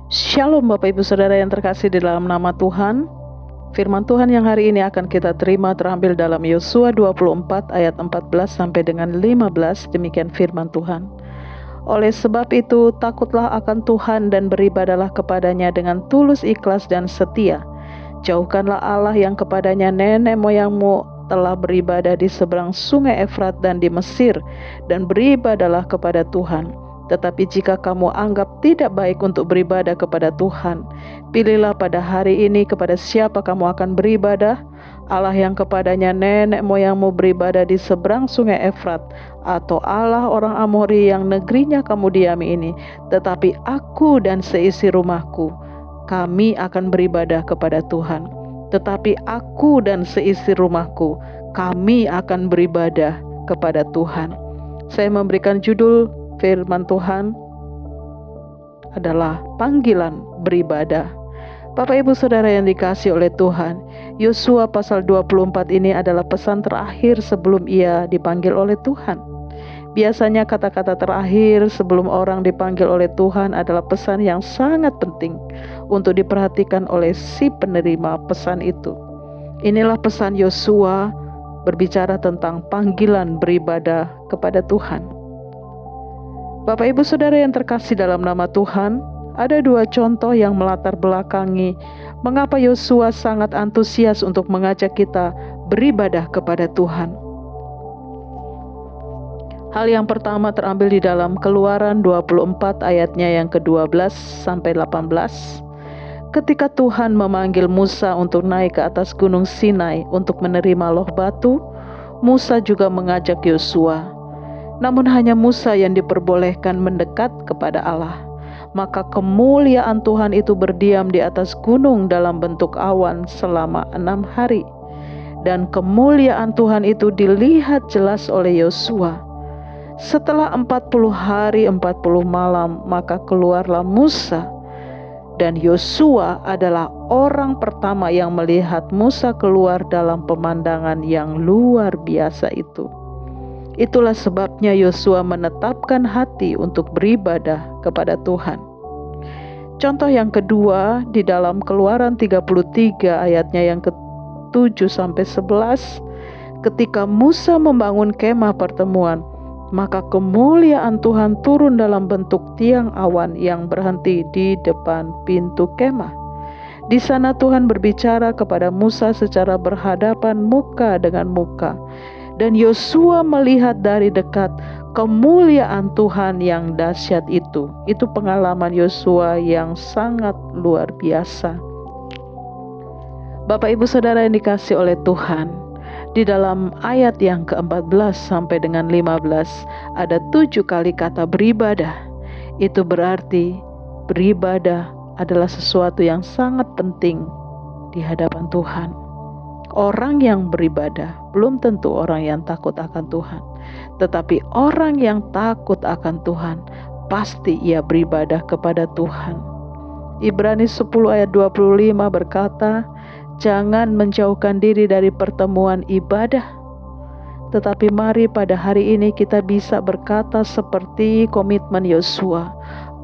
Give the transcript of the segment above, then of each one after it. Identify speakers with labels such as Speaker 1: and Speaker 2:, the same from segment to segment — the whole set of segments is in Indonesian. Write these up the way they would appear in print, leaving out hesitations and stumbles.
Speaker 1: Shalom Bapak Ibu Saudara yang terkasih di dalam nama Tuhan. Firman Tuhan yang hari ini akan kita terima terambil dalam Yosua 24 ayat 14 sampai dengan 15. Demikian firman Tuhan. Oleh sebab itu takutlah akan Tuhan dan beribadalah kepadanya dengan tulus, ikhlas dan setia. Jauhkanlah Allah yang kepadanya nenek moyangmu telah beribadah di seberang sungai Efrat dan di Mesir, dan beribadalah kepada Tuhan. Tetapi jika kamu anggap tidak baik untuk beribadah kepada Tuhan, pilihlah pada hari ini kepada siapa kamu akan beribadah, Allah yang kepadanya nenek moyangmu beribadah di seberang sungai Efrat, atau Allah orang Amori yang negerinya kamu diami ini. Tetapi aku dan seisi rumahku, kami akan beribadah kepada Tuhan. Tetapi aku dan seisi rumahku, kami akan beribadah kepada Tuhan. Saya memberikan judul firman Tuhan adalah panggilan beribadah. Bapak Ibu Saudara yang dikasihi oleh Tuhan, Yosua pasal 24 ini adalah pesan terakhir sebelum ia dipanggil oleh Tuhan. Biasanya kata-kata terakhir sebelum orang dipanggil oleh Tuhan adalah pesan yang sangat penting untuk diperhatikan oleh si penerima pesan itu. Inilah pesan Yosua berbicara tentang panggilan beribadah kepada Tuhan. Bapak Ibu Saudara yang terkasih dalam nama Tuhan, ada dua contoh yang melatar belakangi mengapa Yosua sangat antusias untuk mengajak kita beribadah kepada Tuhan. Hal yang pertama terambil di dalam Keluaran 24 ayatnya yang ke-12 sampai 18. Ketika Tuhan memanggil Musa untuk naik ke atas gunung Sinai untuk menerima loh batu, Musa juga mengajak Yosua. Namun hanya Musa yang diperbolehkan mendekat kepada Allah. Maka kemuliaan Tuhan itu berdiam di atas gunung dalam bentuk awan selama 6 hari. Dan kemuliaan Tuhan itu dilihat jelas oleh Yosua. Setelah 40 hari 40 malam, maka keluarlah Musa. Dan Yosua adalah orang pertama yang melihat Musa keluar dalam pemandangan yang luar biasa itu. Itulah sebabnya Yosua menetapkan hati untuk beribadah kepada Tuhan. Contoh yang kedua di dalam Keluaran 33 ayatnya yang ke-7 sampai 11. Ketika Musa membangun kemah pertemuan, maka kemuliaan Tuhan turun dalam bentuk tiang awan yang berhenti di depan pintu kemah. Di sana Tuhan berbicara kepada Musa secara berhadapan muka dengan muka. Dan Yosua melihat dari dekat kemuliaan Tuhan yang dahsyat itu. Itu pengalaman Yosua yang sangat luar biasa. Bapak Ibu Saudara yang dikasihi oleh Tuhan, di dalam ayat yang ke-14 sampai dengan 15 ada 7 kali kata beribadah. Itu berarti beribadah adalah sesuatu yang sangat penting di hadapan Tuhan. Orang yang beribadah belum tentu orang yang takut akan Tuhan. Tetapi orang yang takut akan Tuhan, pasti ia beribadah kepada Tuhan. Ibrani 10 ayat 25 berkata, jangan menjauhkan diri dari pertemuan ibadah. Tetapi mari pada hari ini kita bisa berkata seperti komitmen Yosua,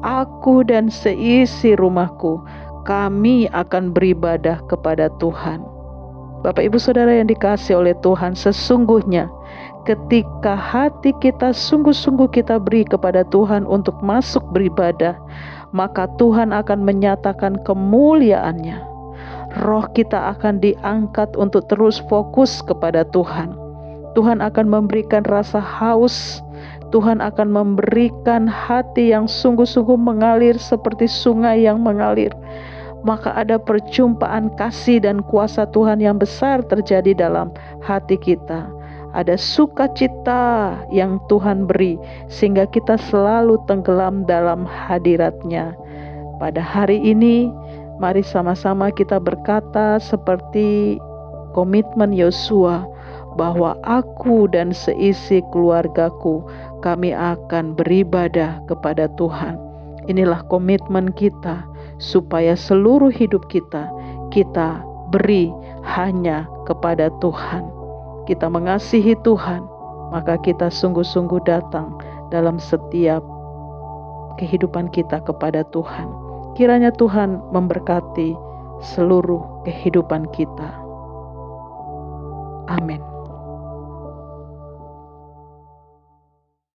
Speaker 1: aku dan seisi rumahku, kami akan beribadah kepada Tuhan. Bapak Ibu Saudara yang dikasihi oleh Tuhan, sesungguhnya ketika hati kita sungguh-sungguh kita beri kepada Tuhan untuk masuk beribadah, maka Tuhan akan menyatakan kemuliaan-Nya. Roh kita akan diangkat untuk terus fokus kepada Tuhan. Tuhan akan memberikan rasa haus. Tuhan akan memberikan hati yang sungguh-sungguh mengalir seperti sungai yang mengalir. Maka ada perjumpaan kasih dan kuasa Tuhan yang besar terjadi dalam hati kita. Ada sukacita yang Tuhan beri sehingga kita selalu tenggelam dalam hadirat-Nya. Pada hari ini, mari sama-sama kita berkata seperti komitmen Yosua, bahwa aku dan seisi keluargaku, kami akan beribadah kepada Tuhan. Inilah komitmen kita, supaya seluruh hidup kita beri hanya kepada Tuhan. Kita mengasihi Tuhan, maka kita sungguh-sungguh datang dalam setiap kehidupan kita kepada Tuhan. Kiranya Tuhan memberkati seluruh kehidupan kita. Amin.